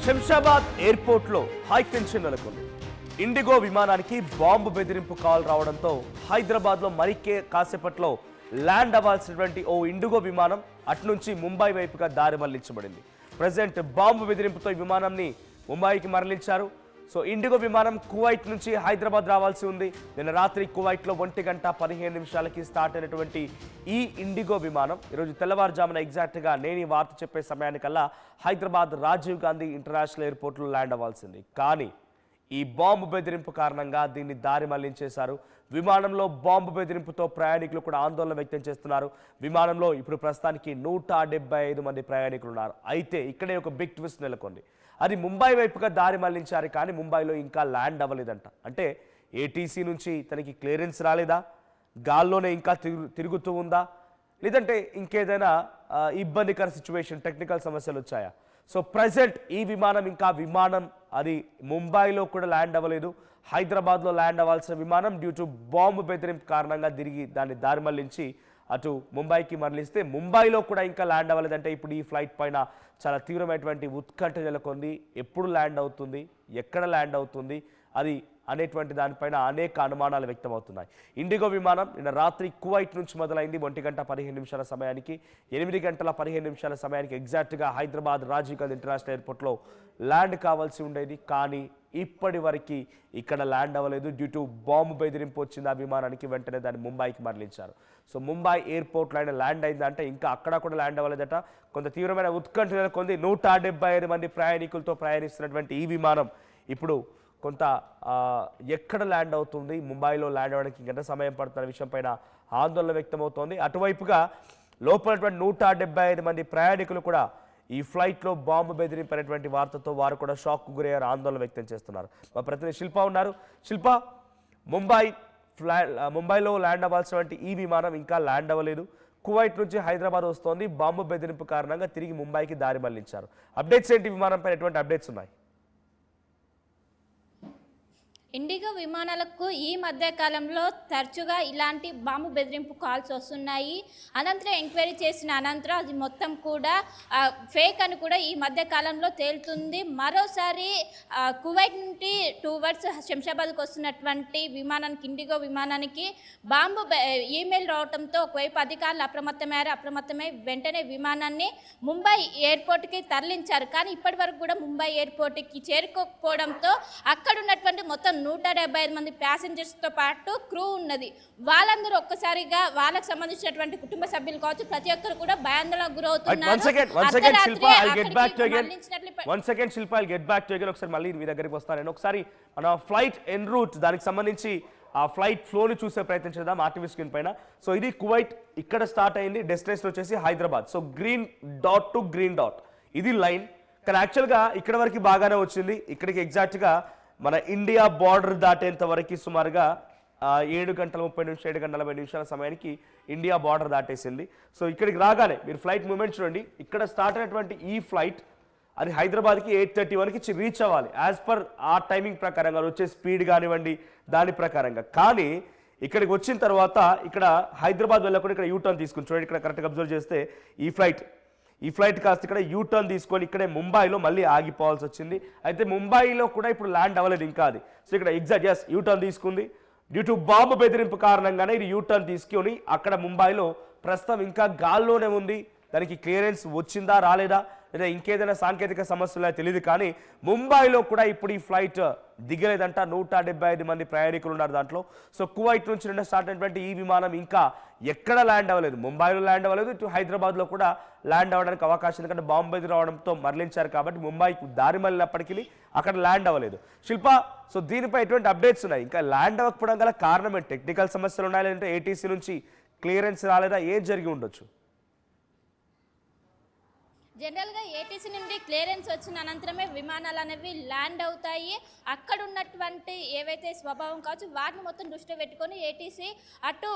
శంషాబాద్ ఎయిర్పోర్ట్లో high tension నెలకొంది. IndiGo విమానానికి బాంబు బెదిరింపు కాల్ రావడంతో హైదరాబాద్లో కాసేపట్లో ల్యాండ్ అవ్వాల్సినటువంటి ఓ ఇండిగో విమానం అట్నుంచి ముంబై వైపుగా దారి మళ్లించబడింది. ప్రజెంట్ బాంబు బెదిరింపుతో ఈ విమానాన్ని ముంబైకి మరలించారు. సో ఇండిగో విమానం కువైట్ నుంచి హైదరాబాద్ రావాల్సి ఉంది. నిన్న రాత్రి కువైట్లో 1:15 స్టార్ట్ అయినటువంటి ఈ ఇండిగో విమానం ఈరోజు తెల్లవారుజామున ఎగ్జాక్ట్గా నేను ఈ వార్త చెప్పే సమయానికల్లా హైదరాబాద్ రాజీవ్ గాంధీ ఇంటర్నేషనల్ ఎయిర్పోర్ట్లో ల్యాండ్ అవ్వాల్సింది. కానీ ఈ బాంబు బెదిరింపు కారణంగా దీన్ని దారి మళ్లించేశారు. విమానంలో బాంబు బెదిరింపుతో ప్రయాణికులు కూడా ఆందోళన వ్యక్తం చేస్తున్నారు. విమానంలో ఇప్పుడు ప్రస్తుతానికి 175 మంది ప్రయాణికులు ఉన్నారు. అయితే ఇక్కడే ఒక బిగ్ ట్విస్ట్ నెలకొంది. అది ముంబై వైపుగా దారి మళ్లించారు, కానీ ముంబైలో ఇంకా ల్యాండ్ అవ్వలేదంట. అంటే ఏటీసీ నుంచి తనకి క్లియరెన్స్ రాలేదా, గాల్లోనే ఇంకా తిరుగుతూ ఉందా, లేదంటే ఇంకేదైనా ఇబ్బందికర సిచ్యువేషన్ టెక్నికల్ సమస్యలు వచ్చాయా? సో ప్రజెంట్ ఈ విమానం అది ముంబైలో కూడా ల్యాండ్ అవ్వలేదు. హైదరాబాద్లో ల్యాండ్ అవ్వాల్సిన విమానం డ్యూ టు బాంబు బెదిరింపు కారణంగా తిరిగి దాన్ని దారి మళ్లించి అటు ముంబైకి మరలిస్తే ముంబైలో కూడా ఇంకా ల్యాండ్ అవ్వలేదంటే ఇప్పుడు ఈ ఫ్లైట్ పైన చాలా తీవ్రమైనటువంటి ఉత్కంఠ నెలకొంది. ఎప్పుడు ల్యాండ్ అవుతుంది, ఎక్కడ ల్యాండ్ అవుతుంది అది అనేటువంటి దానిపైన అనేక అనుమానాలు వ్యక్తమవుతున్నాయి. ఇండిగో విమానం నిన్న రాత్రి కువైట్ నుంచి మొదలైంది. 1:15 సమయానికి 8:15 సమయానికి ఎగ్జాక్ట్గా హైదరాబాద్ రాజీవ్ గాంధీ ఇంటర్నేషనల్ ఎయిర్పోర్ట్లో ల్యాండ్ కావాల్సి ఉండేది. కానీ ఇప్పటి వరకు ఇక్కడ ల్యాండ్ అవ్వలేదు. డ్యూ టు బాంబు బెదిరింపు వచ్చింది ఆ విమానానికి. వెంటనే దాన్ని ముంబైకి మరలించారు. సో ముంబై ఎయిర్పోర్ట్లో అయినా ల్యాండ్ అయిందంటే ఇంకా అక్కడ కూడా ల్యాండ్ అవ్వలేదట. కొంత తీవ్రమైన ఉత్కంఠ నెలకొంది. 175 మంది ప్రయాణికులతో ప్రయాణిస్తున్నటువంటి ఈ విమానం ఇప్పుడు కొంత ఎక్కడ ల్యాండ్ అవుతుంది, ముంబైలో ల్యాండ్ అవ్వడానికి గంట సమయం పడుతున్న విషయం పైన ఆందోళన వ్యక్తమవుతోంది. అటువైపుగా లోపలటువంటి 175 మంది ప్రయాణికులు కూడా ఈ ఫ్లైట్లో బాంబు బెదిరింపైనటువంటి వార్తతో వారు కూడా షాక్కు గురయ్యారు, ఆందోళన వ్యక్తం చేస్తున్నారు. మా ప్రతినిధి శిల్ప ఉన్నారు. శిల్ప, ముంబైలో ల్యాండ్ అవ్వాల్సినటువంటి ఈ విమానం ఇంకా ల్యాండ్ అవ్వలేదు. కువైట్ నుంచి హైదరాబాద్ వస్తోంది. బాంబు బెదిరింపు కారణంగా తిరిగి ముంబైకి దారి మళ్లించారు. అప్డేట్స్ ఏంటి, విమానంపై ఎటువంటి అప్డేట్స్ ఉన్నాయి? ఇండిగో విమానాలకు ఈ మధ్య కాలంలో తరచుగా ఇలాంటి బాంబు బెదిరింపు కాల్స్ వస్తున్నాయి. అనంతరం ఎంక్వైరీ చేసిన అనంతరం అది మొత్తం కూడా ఫేక్ అని కూడా ఈ మధ్య కాలంలో తేలుతుంది. మరోసారి కువైట్ నుండి టువర్డ్స్ శంషాబాద్కు వస్తున్నటువంటి విమానానికి, ఇండిగో విమానానికి బాంబు ఈమెయిల్ రావడంతో ఒకవైపు అధికారులు అప్రమత్తమై వెంటనే విమానాన్ని ముంబై ఎయిర్పోర్ట్కి తరలించారు. కానీ ఇప్పటి వరకు కూడా ముంబై ఎయిర్పోర్ట్కి చేరుకోకపోవడంతో అక్కడ ఉన్నటువంటి మొత్తం 175 మంది ప్యాసింజర్స్తో పాటు క్రూ ఉన్నది. వాళ్ళందరూ ఒక్కసారిగా వాళ్ళకి సంబంధించినటువంటి కుటుంబ సభ్యులు కావచ్చు, ప్రతి ఒక్కరు కూడా భయాందోళనకు గురవుతున్నారు. ఒకసారి మళ్ళీ మీ దగ్గరికి వస్తాను నేను. ఒకసారి మన ఫ్లైట్ ఎన్ రూట్ దానికి సంబంధించి ఆ ఫ్లైట్ ఫ్లోని చూసే ప్రయత్నం చేద్దాం ఆర్టీవీ స్క్రీన్ పైన. సో ఇది కువైట్, ఇక్కడ స్టార్ట్ అయింది. డెస్టినేషన్ వచ్చేసి Hyderabad. So green dot to green dot ఇది లైన్. కానీ యాక్చువల్గా ఇక్కడ వరకు బాగానే వచ్చింది. ఇక్కడికి ఎగ్జాక్ట్గా మన ఇండియా బార్డర్ దాటేంత వరకు సుమారుగా 7:30 7:40 సమయానికి ఇండియా బార్డర్ దాటేసింది. సో ఇక్కడికి రాగానే మీరు ఫ్లైట్ మూమెంట్ చూడండి. ఇక్కడ స్టార్ట్ అయినటువంటి ఈ ఫ్లైట్ అది హైదరాబాద్కి 8:31కి రీచ్ అవ్వాలి యాజ్ పర్ ఆ టైమింగ్ ప్రకారంగా, వచ్చే స్పీడ్ కానివ్వండి దాని ప్రకారంగా. కానీ ఇక్కడికి వచ్చిన తర్వాత ఇక్కడ హైదరాబాద్ వెళ్ళకుండా ఇక్కడ యూటర్న్ తీసుకుని చూడండి. ఇక్కడ కరెక్ట్గా అబ్జర్వ్ చేస్తే ఈ ఫ్లైట్ కాస్త ఇక్కడ యూటర్న్ తీసుకొని ఇక్కడే ముంబైలో మళ్ళీ ఆగిపోవాల్సి వచ్చింది. అయితే ముంబైలో కూడా ఇప్పుడు ల్యాండ్ అవ్వలేదు ఇంకా అది. సో ఇక్కడ ఎగ్జాక్ట్ యూటర్న్ తీసుకుంది. డ్యూ టు బాంబు బెదిరింపు కారణంగానే ఇది యూటర్న్ తీసుకొని అక్కడ ముంబైలో ప్రస్తుతం ఇంకా గాల్లోనే ఉంది. దానికి క్లియరెన్స్ వచ్చిందా రాలేదా, లేదా ఇంకేదైనా సాంకేతిక సమస్యలు తెలియదు. కానీ ముంబైలో కూడా ఇప్పుడు ఈ ఫ్లైట్ దిగలేదంట. 175 మంది ప్రయాణికులు ఉన్నారు దాంట్లో. సో కువైట్ నుంచి నిన్న స్టార్ట్ అయినటువంటి ఈ విమానం ఇంకా ఎక్కడ ల్యాండ్ అవ్వలేదు. ముంబైలో ల్యాండ్ అవ్వలేదు, ఇటు హైదరాబాద్లో కూడా ల్యాండ్ అవ్వడానికి అవకాశం, ఎందుకంటే బాంబు బెదిరి రావడంతో మరలించారు కాబట్టి ముంబైకి దారి మళ్ళినప్పటికీ అక్కడ ల్యాండ్ అవ్వలేదు. శిల్ప, సో దీనిపై ఎటువంటి అప్డేట్స్ ఉన్నాయి? ఇంకా ల్యాండ్ అవ్వకపోవడం గల కారణం ఏంటి? టెక్నికల్ సమస్యలు ఉన్నాయా, లేదంటే ఏటీసీ నుంచి క్లియరెన్స్ రాలేదా, ఏం జరిగి ఉండొచ్చు? జనరల్గా ఏటీసీ నుండి క్లియరెన్స్ వచ్చిన అనంతరమే విమానాలు అనేవి ల్యాండ్ అవుతాయి. అక్కడ ఉన్నటువంటి ఏవైతే స్వభావం కావచ్చు వాటిని మొత్తం దృష్టిలో పెట్టుకొని ఏటీసీ అటు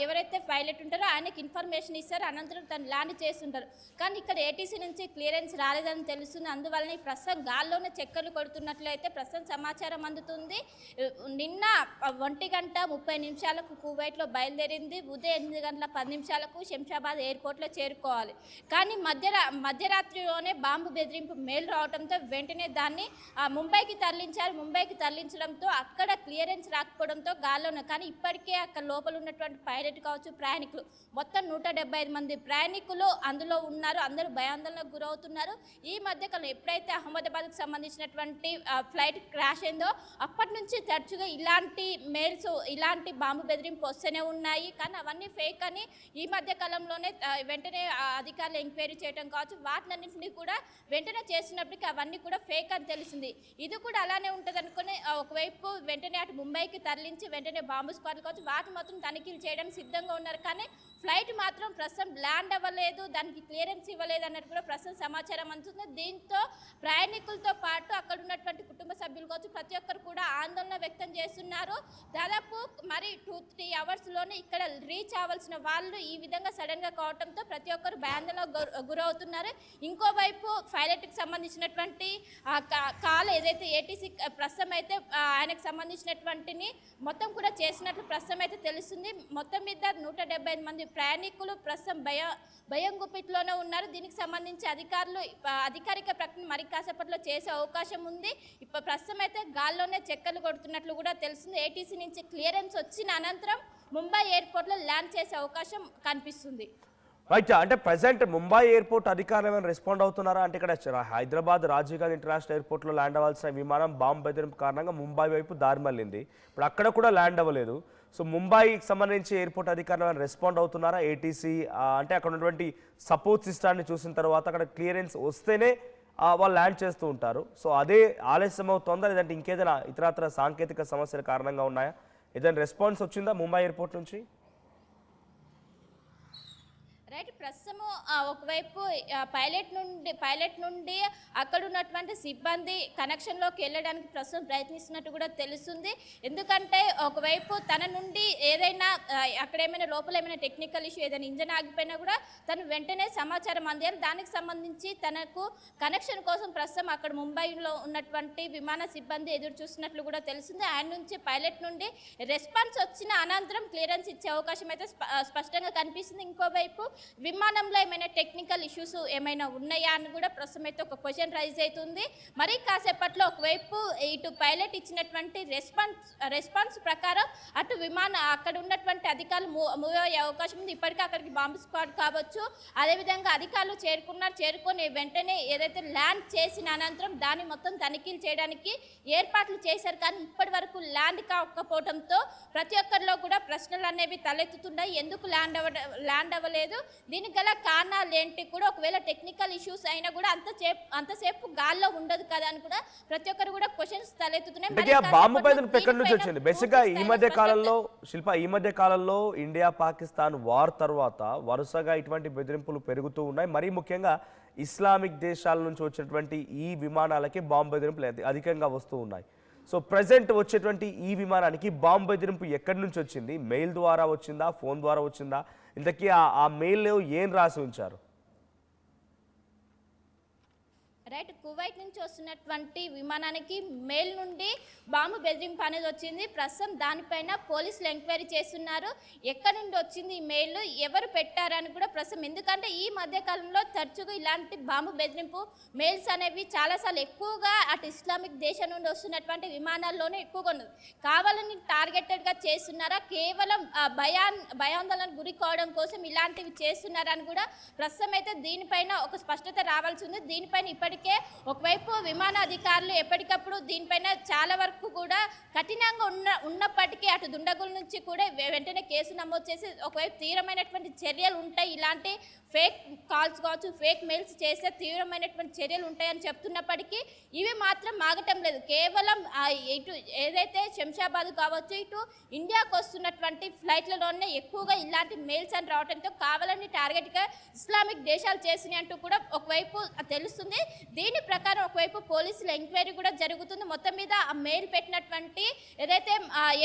ఎవరైతే పైలట్ ఉంటారో ఆయనకి ఇన్ఫర్మేషన్ ఇస్తారు, అనంతరం తను ల్యాండ్ చేస్తుంటారు. కానీ ఇక్కడ ఏటీసీ నుంచి క్లియరెన్స్ రాలేదని తెలుస్తుంది. అందువలన ప్రస్తుతం గాల్లోనే చక్కర్లు కొడుతున్నట్లయితే ప్రస్తుతం సమాచారం అందుతుంది. నిన్న 1:30 కువైట్లో బయలుదేరింది. ఉదయం 8:10 శంషాబాద్ ఎయిర్పోర్ట్లో చేరుకోవాలి. కానీ మధ్య మధ్యరాత్రిలోనే బాంబు బెదిరింపు మెయిల్ రావడంతో వెంటనే దాన్ని ముంబైకి తరలించారు. ముంబైకి తరలించడంతో అక్కడ క్లియరెన్స్ రాకపోవడంతో గాల్లోనే, కానీ ఇప్పటికే అక్కడ లోపల ఉన్నటువంటి పైలట్ కావచ్చు, ప్రయాణికులు మొత్తం 175 మంది ప్రయాణికులు అందులో ఉన్నారు. అందరూ భయాందోళనకు గురవుతున్నారు. ఈ మధ్యకాలం ఎప్పుడైతే అహ్మదాబాద్కి సంబంధించినటువంటి ఫ్లైట్ క్రాష్ అయిందో అప్పటి నుంచి తరచుగా ఇలాంటి మెయిల్స్, ఇలాంటి బాంబు బెదిరింపు వస్తూనే ఉన్నాయి. కానీ అవన్నీ ఫేక్ అని ఈ మధ్య కాలంలోనే వెంటనే అధికారులు ఎంక్వైరీ చేయడం కావచ్చు, వాటినన్నింటినీ కూడా వెంటనే చేసినప్పటికీ అవన్నీ కూడా ఫేక్ అని తెలిసింది. ఇది కూడా అలానే ఉంటుంది అనుకుని ఒకవైపు వెంటనే అటు ముంబైకి తరలించి వెంటనే బాంబు స్క్వాడ్లు కావచ్చు వాటి మొత్తం తనిఖీలు చేయడానికి సిద్ధంగా ఉన్నారు. కానీ ఫ్లైట్ మాత్రం ప్రస్తుతం ల్యాండ్ అవ్వలేదు, దానికి క్లియరెన్స్ ఇవ్వలేదు అన్నట్టు కూడా ప్రస్తుతం సమాచారం అందుతుంది. దీంతో ప్రయాణికులతో పాటు అక్కడ ఉన్నటువంటి కుటుంబ సభ్యులు కావచ్చు ప్రతి ఒక్కరు కూడా ఆందోళన వ్యక్తం చేస్తున్నారు. దాదాపు మరి 2-3 అవర్స్లోనే ఇక్కడ రీచ్ అవ్వాల్సిన వాళ్ళు ఈ విధంగా సడన్గా కావడంతో ప్రతి ఒక్కరు భయాందోళనకు గురవుతున్నారు. ఇంకోవైపు పైలట్కి సంబంధించినటువంటి కాల్ ఏదైతే ఏటీసీ ప్రస్తుతం అయితే ఆయనకు సంబంధించినటువంటిని మొత్తం కూడా చేసినట్లు ప్రస్తుతం అయితే తెలుస్తుంది. మొత్తం మీద 175 మంది ప్రయాణికులు ప్రస్తుతం భయం గుప్పిట్లోనే ఉన్నారు. దీనికి సంబంధించి అధికారిక ప్రకటన మరి కాసేపట్లో చేసే అవకాశం ఉంది. ఇప్పుడు ప్రస్తుతం అయితే గాల్లోనే చెక్కలు కొడుతున్నట్లు కూడా తెలుస్తుంది. ఏటీసీ నుంచి క్లియరెన్స్ వచ్చిన అనంతరం ముంబై ఎయిర్పోర్ట్లో ల్యాండ్ చేసే అవకాశం కనిపిస్తుంది. రైట్, అంటే ప్రజెంట్ ముంబై ఎయిర్పోర్ట్ అధికారులు ఏమైనా రెస్పాండ్ అవుతున్నారా? అంటే ఇక్కడ హైదరాబాద్ రాజీవ్ గాంధీ ఇంటర్నేషనల్ ఎయిర్పోర్ట్లో ల్యాండ్ అవ్వాల్సిన విమానం బాంబు బెదిరింపు కారణంగా ముంబై వైపు దారి మళ్ళింది. ఇప్పుడు అక్కడ కూడా ల్యాండ్ అవ్వలేదు. సో ముంబైకి సంబంధించి ఎయిర్పోర్ట్ అధికారులు ఏమైనా రెస్పాండ్ అవుతున్నారా? ఏటీసీ అంటే అక్కడ ఉన్నటువంటి సపోర్ట్ సిస్టాన్ని చూసిన తర్వాత అక్కడ క్లియరెన్స్ వస్తేనే వాళ్ళు ల్యాండ్ చేస్తూ ఉంటారు. సో అదే ఆలస్యం అవుతుందా, లేదంటే ఇంకేదైనా ఇతరత్ర సాంకేతిక సమస్యల కారణంగా ఉన్నాయా? ఏదైనా రెస్పాన్స్ వచ్చిందా ముంబై ఎయిర్పోర్ట్ నుంచి? రైట్, ప్రస్తుతము ఒకవైపు పైలట్ నుండి అక్కడ ఉన్నటువంటి సిబ్బంది కనెక్షన్లోకి వెళ్ళడానికి ప్రస్తుతం ప్రయత్నిస్తున్నట్టు కూడా తెలుస్తుంది. ఎందుకంటే ఒకవైపు తన నుండి ఏదైనా అక్కడ ఏమైనా లోపల ఏమైనా టెక్నికల్ ఇష్యూ, ఏదైనా ఇంజన్ ఆగిపోయినా కూడా తను వెంటనే సమాచారం అందేయాలి. దానికి సంబంధించి తనకు కనెక్షన్ కోసం ప్రస్తుతం అక్కడ ముంబైలో ఉన్నటువంటి విమాన సిబ్బంది ఎదురు చూస్తున్నట్లు కూడా తెలుస్తుంది. ఆయన నుంచి పైలట్ నుండి రెస్పాన్స్ వచ్చిన అనంతరం క్లియరెన్స్ ఇచ్చే అవకాశం అయితే స్పష్టంగా కనిపిస్తుంది. ఇంకోవైపు విమానంలో ఏమైనా టెక్నికల్ ఇష్యూస్ ఏమైనా ఉన్నాయా అని కూడా ప్రస్తుతం అయితే ఒక క్వశ్చన్ రైజ్ అవుతుంది. మరి కాసేపట్లో ఒకవైపు ఇటు పైలట్ ఇచ్చినటువంటి రెస్పాన్స్ ప్రకారం అటు అక్కడ ఉన్నటువంటి అధికారులు మూవ్ అయ్యే అవకాశం ఉంది. ఇప్పటికే అక్కడికి బాంబు స్క్వాడ్ కావచ్చు, అదేవిధంగా అధికారులు చేరుకొని వెంటనే ఏదైతే ల్యాండ్ చేసిన అనంతరం దాన్ని మొత్తం తనిఖీలు చేయడానికి ఏర్పాట్లు చేశారు. కానీ ఇప్పటి వరకు ల్యాండ్ కాకపోవడంతో ప్రతి ఒక్కరిలో కూడా ప్రశ్నలు అనేవి తలెత్తుతున్నాయి. ఎందుకు ల్యాండ్ అవ్వలేదు, దీనికి గల కారణాలు ఏంటి కూడా, ఒకవేళ టెక్నికల్ ఇష్యూస్ అయినా కూడా అంతసేపు గాల్లో ఉండదు కదా అని కూడా ప్రతి ఒక్కరు కూడా క్వశ్చన్స్ తలెత్తుతున్నాయి. బాంబు బెదిరింపు ఎక్కడి నుంచి వచ్చింది? బేసిక్గా ఈ మధ్య కాలంలో ఇండియా పాకిస్తాన్ వార్ తర్వాత వరుసగా ఇటువంటి బెదిరింపులు పెరుగుతూ ఉన్నాయి. మరీ ముఖ్యంగా ఇస్లామిక్ దేశాల నుంచి వచ్చినటువంటి ఈ విమానాలకి బాంబు బెదిరింపులు అధికంగా వస్తూ ఉన్నాయి. సో ప్రజెంట్ వచ్చేటువంటి ఈ విమానానికి బాంబు బెదిరింపు ఎక్కడి నుంచి వచ్చింది? మెయిల్ ద్వారా వచ్చిందా, ఫోన్ ద్వారా వచ్చిందా? ఇంతకీ ఆ మెయిల్లో ఏం రాసి ఉంచారు? రైట్, కువైట్ నుంచి వస్తున్నటువంటి విమానానికి మెయిల్ నుండి బాంబు బెదిరింపు అనేది వచ్చింది. ప్రస్తుతం దానిపైన పోలీసులు ఎంక్వైరీ చేస్తున్నారు. ఎక్కడి నుండి వచ్చింది ఈ మెయిల్, ఎవరు పెట్టారని కూడా ప్రస్తుతం, ఎందుకంటే ఈ మధ్యకాలంలో తరచుగా ఇలాంటి బాంబు బెదిరింపు మెయిల్స్ అనేవి చాలాసార్లు ఎక్కువగా అటు ఇస్లామిక్ దేశం నుండి వస్తున్నటువంటి విమానాల్లోనే ఎక్కువగా ఉన్నది. కావాలని టార్గెటెడ్గా చేస్తున్నారా, కేవలం భయాందోళనకు గురి కావడం కోసం ఇలాంటివి చేస్తున్నారని కూడా ప్రస్తుతం అయితే దీనిపైన ఒక స్పష్టత రావాల్సి ఉంది. దీనిపైన ఇప్పటికే ఒకవైపు విమానాధికారులు ఎప్పటికప్పుడు దీనిపైన చాలా వరకు కూడా కఠినంగా ఉన్నప్పటికీ అటు దుండగుల నుంచి కూడా వెంటనే కేసు నమోదు చేసి ఒకవైపు తీవ్రమైనటువంటి చర్యలు ఉంటాయి, ఇలాంటి ఫేక్ కాల్స్ కావచ్చు, ఫేక్ మెయిల్స్ చేస్తే తీవ్రమైనటువంటి చర్యలు ఉంటాయని చెప్తున్నప్పటికీ ఇవి మాత్రం ఆగటం లేదు. కేవలం ఇటు ఏదైతే శంషాబాద్ కావచ్చు, ఇటు ఇండియాకు వస్తున్నటువంటి ఫ్లైట్లలోనే ఎక్కువగా ఇలాంటి మెయిల్స్ అని రావడంతో కావాలని టార్గెట్గా ఇస్లామిక్ దేశాలు చేసినాయి అంటూ కూడా ఒకవైపు తెలుస్తుంది. దీని ప్రకారం ఒకవైపు పోలీసుల ఎంక్వైరీ కూడా జరుగుతుంది. మొత్తం మీద ఆ మెయిల్ పెట్టినటువంటి ఏదైతే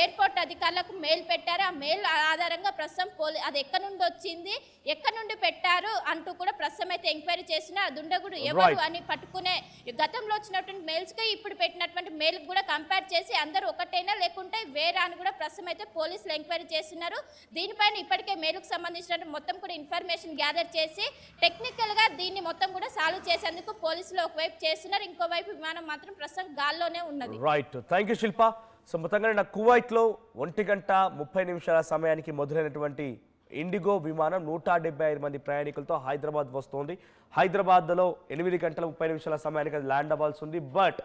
ఎయిర్పోర్ట్ అధికారులకు మెయిల్ పెట్టారో ఆ మెయిల్ ఆధారంగా ప్రస్తుతం అది ఎక్కడి నుండి వచ్చింది, ఎక్కడి నుండి పెట్టారు అంటూ కూడా ప్రస్తుతం అయితే ఎంక్వైరీ చేసిన దుండగుడు ఎవరు అని పట్టుకునే గతంలో వచ్చినటువంటి మెయిల్స్కి ఇప్పుడు పెట్టినటువంటి మెయిల్ కూడా కంపేర్ చేసి అందరూ ఒకటైనా లేకుంటే వేరే అని కూడా ప్రస్తుతం అయితే పోలీసులు ఎంక్వైరీ చేస్తున్నారు. దీనిపైన ఇప్పటికే మెయిల్కు సంబంధించిన మొత్తం కూడా ఇన్ఫర్మేషన్ గ్యాదర్ చేసి టెక్నికల్గా దీన్ని మొత్తం కూడా సాల్వ్ చేసేందుకు పోలీసులు ఒకవైపు చేస్తున్నారు, ఇంకోవైపు విమానం మాత్రం ప్రస్తుతం గాల్లోనే ఉన్నది. Right, thank you Shilpa. So మొత్తంగా కువైట్లో 1:30 సమయానికి మొదలైనటువంటి ఇండిగో విమానం 175 మంది ప్రయాణికులతో హైదరాబాద్ వస్తోంది. హైదరాబాద్లో 8:30 సమయానికి అది ల్యాండ్ అవ్వాల్సి ఉంది. బట్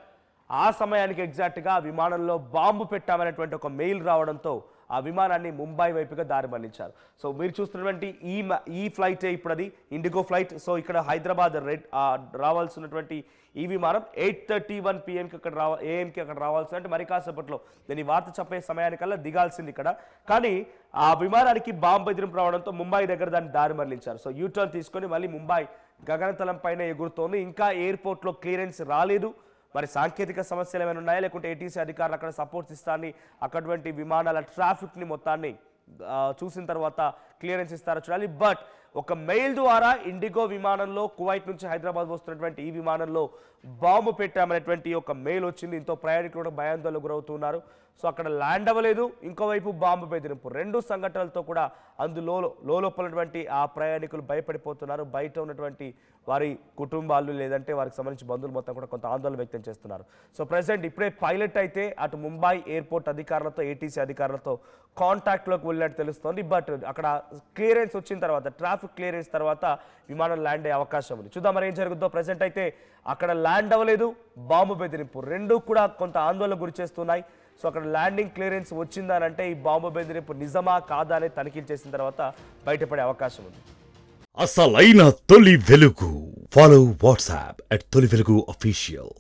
ఆ సమయానికి ఎగ్జాక్ట్గా ఆ విమానంలో బాంబు పెట్టామనేటువంటి ఒక మెయిల్ రావడంతో ఆ విమానాన్ని ముంబై వైపుగా దారి మళ్లించారు. సో మీరు చూస్తున్నటువంటి ఈ ఫ్లైటే ఇప్పుడు అది ఇండిగో ఫ్లైట్. సో ఇక్కడ హైదరాబాద్ రావాల్సినటువంటి ఈ విమానం 8:31 PM AM అక్కడ రావాల్సి, అంటే మరి కాసేపట్లో నేను ఈ వార్త చెప్పే సమయానికల్లా దిగాల్సింది ఇక్కడ. కానీ ఆ విమానానికి బాంబు బెదిరింపు రావడంతో ముంబై దగ్గర దాన్ని దారి మళ్లించారు. సో యూటర్న్ తీసుకొని మళ్ళీ ముంబై గగనతలం పైన ఎగురుతోంది. ఇంకా ఎయిర్పోర్ట్లో క్లియరెన్స్ రాలేదు. మరి సాంకేతిక సమస్యలు ఏమైనా ఉన్నాయా, లేకుంటే ఏటీసీ అధికారులు అక్కడ సపోర్ట్ ఇస్తారని అక్కడటువంటి విమానాల ట్రాఫిక్ని మొత్తాన్ని చూసిన తర్వాత క్లియరెన్స్ ఇస్తారో చూడాలి. బట్ ఒక మెయిల్ ద్వారా ఇండిగో విమానంలో కువైట్ నుంచి హైదరాబాద్ వస్తున్నటువంటి ఈ విమానంలో బాంబు పెట్టామనేటువంటి ఒక మెయిల్ వచ్చింది. ఇంతో ప్రయాణికులు కూడా భయాందోళనకు గురవుతున్నారు. సో అక్కడ ల్యాండ్ అవ్వలేదు, ఇంకోవైపు బాంబు బెదిరింపు, రెండు సంఘటనలతో కూడా లోపలటువంటి ఆ ప్రయాణికులు భయపడిపోతున్నారు. బయట ఉన్నటువంటి వారి కుటుంబాలు లేదంటే వారికి సంబంధించిన బంధువులు మొత్తం కూడా కొంత ఆందోళన వ్యక్తం చేస్తున్నారు. సో ప్రెసెంట్ ఇప్పుడే పైలట్ అయితే అటు ముంబై ఎయిర్పోర్ట్ అధికారులతో ఏటీసీ అధికారులతో కాంటాక్ట్లోకి వెళ్ళినట్టు తెలుస్తోంది. బట్ అక్కడ క్లియరెన్స్ వచ్చిన తర్వాత, ట్రాఫిక్ క్లియరెన్స్ తర్వాత విమానం ల్యాండ్ అయ్యే అవకాశం ఉంది. చూద్దాం మరి ఏం జరుగుతుందో. ప్రెసెంట్ అయితే అక్కడ ల్యాండ్ అవ్వలేదు, బాంబు బెదిరింపు, రెండు కూడా కొంత ఆందోళన గురి చేస్తున్నాయి. సో అక్కడ ల్యాండింగ్ క్లియరెన్స్ వచ్చిందనంటే ఈ బాంబు బెదిరింపు నిజమా కాదా అని తనిఖీలు చేసిన తర్వాత బయటపడే అవకాశం ఉంది. అసలైన తొలి వెలుగు. ఫాలో వాట్సాప్ @తొలి వెలుగు అఫీషియల్.